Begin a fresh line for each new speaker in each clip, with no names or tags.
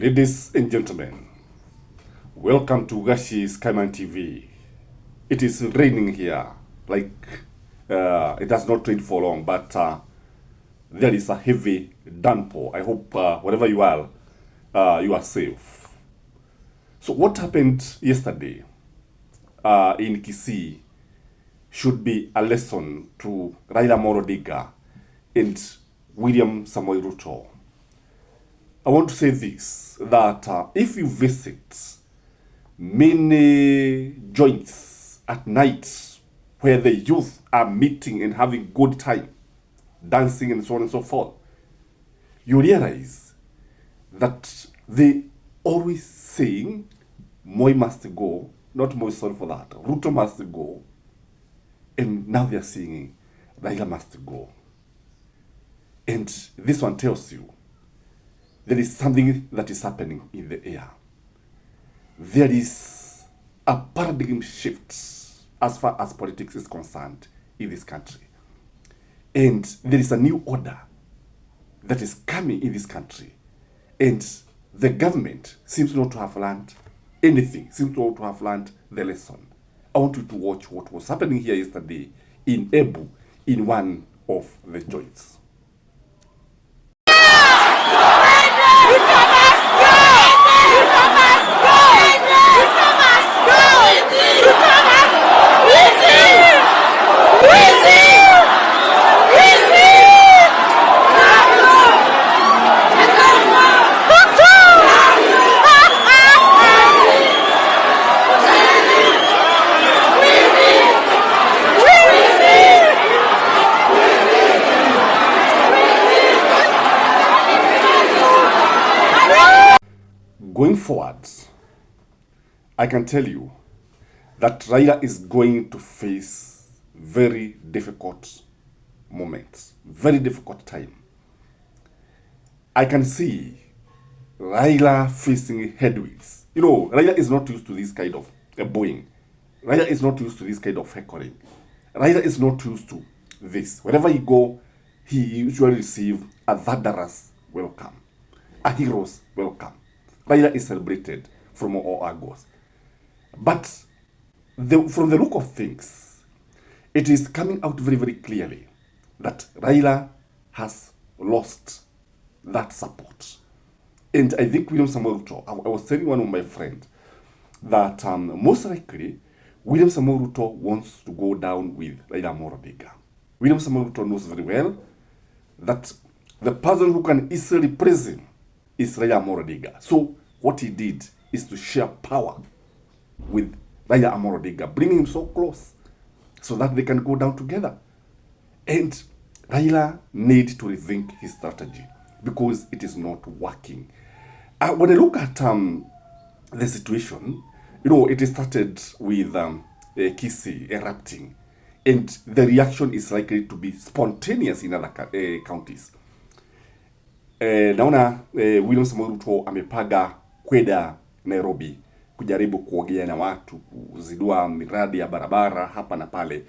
Ladies and gentlemen, welcome to Gashi's Kaiman TV. It is raining here, it has not rained for long, but there is a heavy downpour. I hope wherever you are safe. So what happened yesterday in Kisii should be a lesson to Raila Odinga and William Samoei Ruto. I want to say this, that if you visit many joints at night where the youth are meeting and having good time, dancing and so on and so forth, you realize that they always saying, Moi must go, not Moi, sorry for that, Ruto must go, and now they are singing, Raila must go. And this one tells you, there is something that is happening in the air. There is a paradigm shift as far as politics is concerned in this country. And there is a new order that is coming in this country. And the government seems not to have learned anything, seems not to have learned the lesson. I want you to watch what was happening here yesterday in Ebu, in one of the joints. Going forward, I can tell you that Raila is going to face very difficult moments, very difficult time. I can see Raila facing headwinds. You know, Raila is not used to this kind of booing. Raila is not used to this kind of heckling. Raila is not used to this. Wherever he go, he usually receive a thunderous welcome, a hero's welcome. Raila is celebrated from all angles. But from the look of things, it is coming out very, very clearly that Raila has lost that support. And I think William Samoei Ruto, I was telling one of my friends that most likely William Samoei Ruto wants to go down with Raila Odinga. William Samoei Ruto knows very well that the person who can easily praise him is Raila Odinga. So what he did is to share power with Raila Odinga, bring him so close so that they can go down together. And Raila needs to rethink his strategy because it is not working. When I look at the situation, you know, it started with Kisii erupting, and the reaction is likely to be spontaneous in other counties. Naona William Samoei Ruto amepaga kwenda Nairobi kujaribu kuongea na watu, kuzidua miradi ya barabara hapa na pale.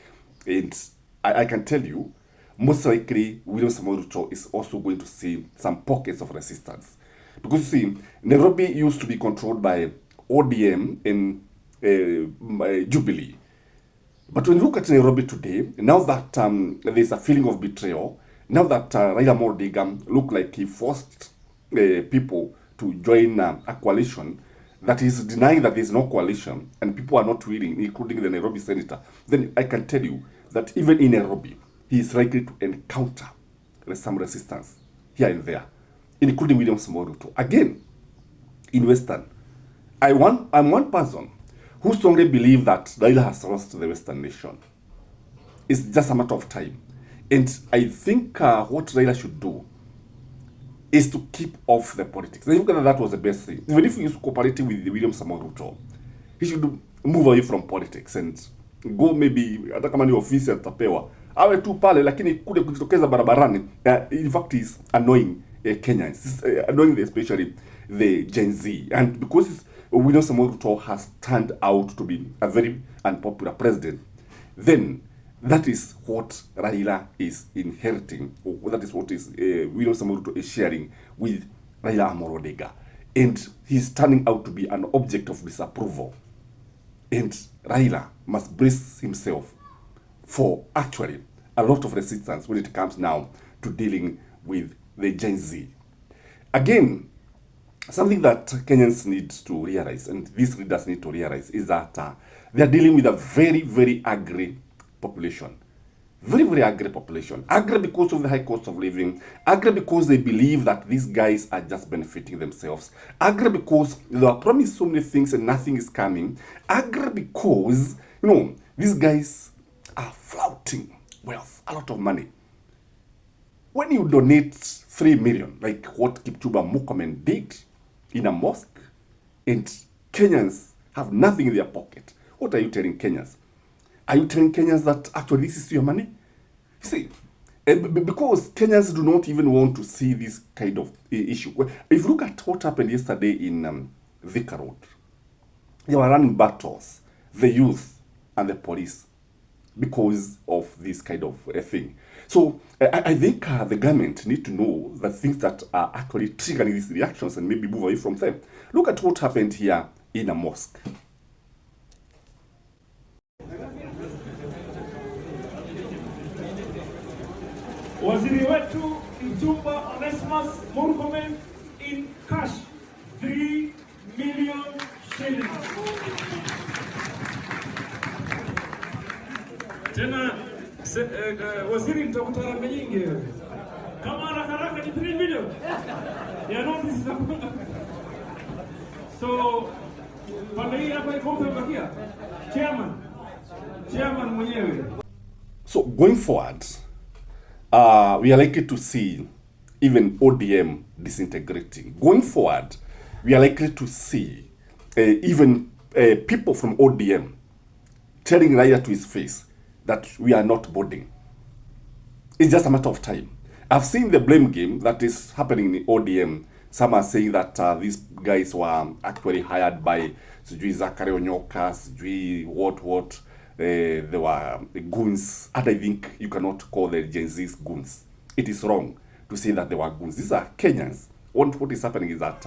And I can tell you, most likely William Samoei Ruto is also going to see some pockets of resistance. Because you see, Nairobi used to be controlled by ODM and Jubilee. But when you look at Nairobi today, now that there's a feeling of betrayal, now that Raila Odinga look like he forced people to join a coalition that is denying that there is no coalition and people are not willing, including the Nairobi senator, then I can tell you that even in Nairobi, he is likely to encounter some resistance here and there, including William Samoei Ruto. Again, in Western, I'm one person who strongly believes that Raila has lost the Western nation. It's just a matter of time. And I think what Raila should do is to keep off the politics. I think that was the best thing. Even if he is cooperating with William Samoei Ruto, he should move away from politics and go maybe, hata kama ni ofisi atapewa, awe tu pale, lakini kule kujitokeza barabarani, in fact is annoying Kenyans, annoying especially the Gen Z. And because William Samoei Ruto has turned out to be a very unpopular president, then that is what Raila is inheriting, or that is what is William Samoei Ruto is sharing with Raila Odinga. and he's turning out to be an object of disapproval. And Raila must brace himself for actually a lot of resistance when it comes now to dealing with the Gen Z. Again, something that Kenyans need to realize, and these leaders need to realize, is that they are dealing with a very, very angry population. Very, very angry population. Angry because of the high cost of living. Angry because they believe that these guys are just benefiting themselves. Angry because they are promised so many things and nothing is coming. Angry because, these guys are flouting wealth, a lot of money. When you donate 3 million, like what Kipchumba Murkomen did in a mosque, and Kenyans have nothing in their pocket, what are you telling Kenyans? Are you telling Kenyans that actually this is your money? You see, because Kenyans do not even want to see this kind of issue. If you look at what happened yesterday in Thika Road, they were running battles, the youth and the police, because of this kind of thing. So I think the government need to know the things that are actually triggering these reactions and maybe move away from them. Look at what happened here in a mosque.
Waziri wetu Kipchumba Onesmus Murkomen in cash 3 million shillings. Tena waziri nitakutana nyingi. Kama haraka ni 3 million. Ya notice na so pale hii hapa iko bakia. Chairman mwenyewe.
So going forward, we are likely to see even ODM disintegrating. Going forward, we are likely to see even people from ODM telling Raila to his face that we are not boarding. It's just a matter of time. I've seen the blame game that is happening in ODM. Some are saying that these guys were actually hired by sijui Zachary Onyoka, sijui what. They were goons, and I think you cannot call the Gen Z's goons. It is wrong to say that they were goons. These are Kenyans. What is happening is that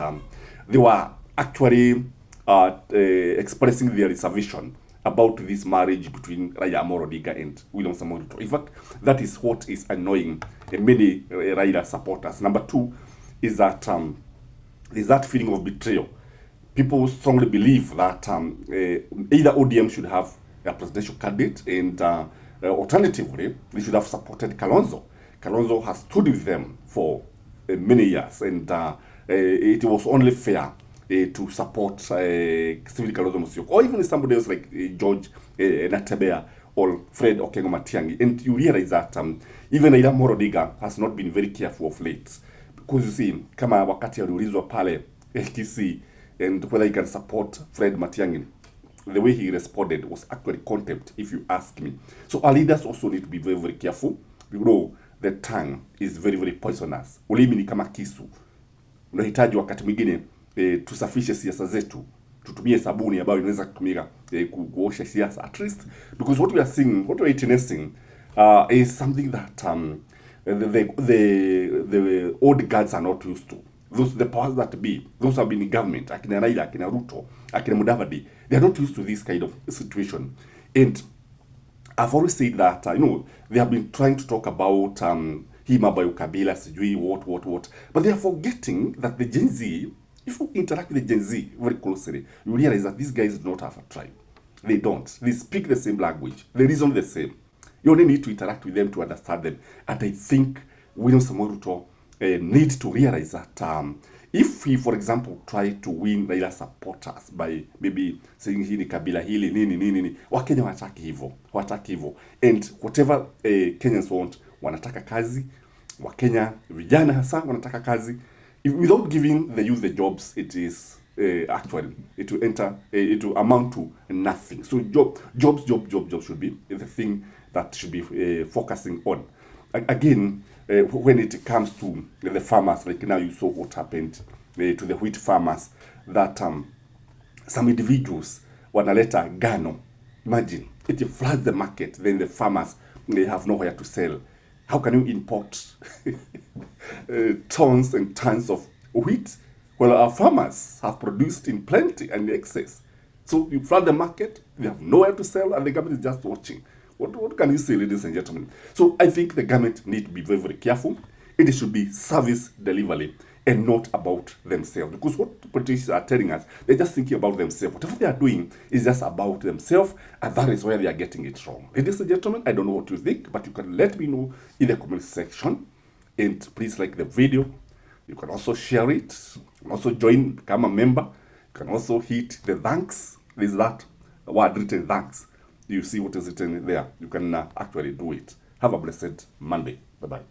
they were actually expressing their reservation about this marriage between Raila Amolo Odinga and William Samoei Ruto. In fact, that is what is annoying many Raila supporters. Number two is that there's that feeling of betrayal. People strongly believe that either ODM should have a presidential candidate, and alternatively, they should have supported Kalonzo. Kalonzo has stood with them for many years, and it was only fair to support Stephen Kalonzo Musyoka, or even somebody else like George Natebea or Fred Okengo Matiang'i. And you realize that even Raila Amolo Odinga has not been very careful of late, because you see, kama wakati aliulizwa pale Kisii and whether he can support Fred Matiang'i, the way he responded was actually contempt, if you ask me. So our leaders also need to be very, very careful. You know, the tongue is very, very poisonous. Ulimi ni kama kisu. Unahitaji wakati mwingine tusafishe siasa zetu. Tutumie sabuni ambayo inaweza kutumika kuosha siasa. At least, because what we are seeing, what we are witnessing is something that the old guards are not used to. The powers that be, those who have been in government, akina Raila, akina Ruto, akina Mudavadi, they are not used to this kind of situation. And I've always said that, they have been trying to talk about Hima Kabila, sijui what. But they are forgetting that the Gen Z, if you interact with the Gen Z very closely, you realize that these guys do not have a tribe. They don't. They speak the same language. The reason the same. You only need to interact with them to understand them. And I think William Samoei Ruto need to realize that if he, for example, try to win Raila supporters by maybe saying hili kabila hili nini, Wakenya wataki hivyo. And whatever Kenyans want, wanataka kazi. Wakenya vijana hasa wanataka kazi. Without giving the youth the jobs, it is actually it will amount to nothing. So jobs should be the thing that should be focusing on. Again, when it comes to the farmers, like now you saw what happened to the wheat farmers, that some individuals wanaleta gano. Imagine, it floods the market, then the farmers, they have nowhere to sell. How can you import tons and tons of wheat Well, our farmers have produced in plenty and in excess. So you flood the market, they have nowhere to sell, and the government is just watching. What can you say, ladies and gentlemen? So I think the government need to be very, very careful. It should be service delivery and not about themselves. Because what politicians are telling us, they're just thinking about themselves. Whatever they are doing is just about themselves, and that is where they are getting it wrong. Ladies and gentlemen, I don't know what you think, but you can let me know in the comment section. And please like the video. You can also share it. You can also join, become a member. You can also hit the thanks. There's that word written thanks. You see what is written there. You can actually do it. Have a blessed Monday. Bye-bye.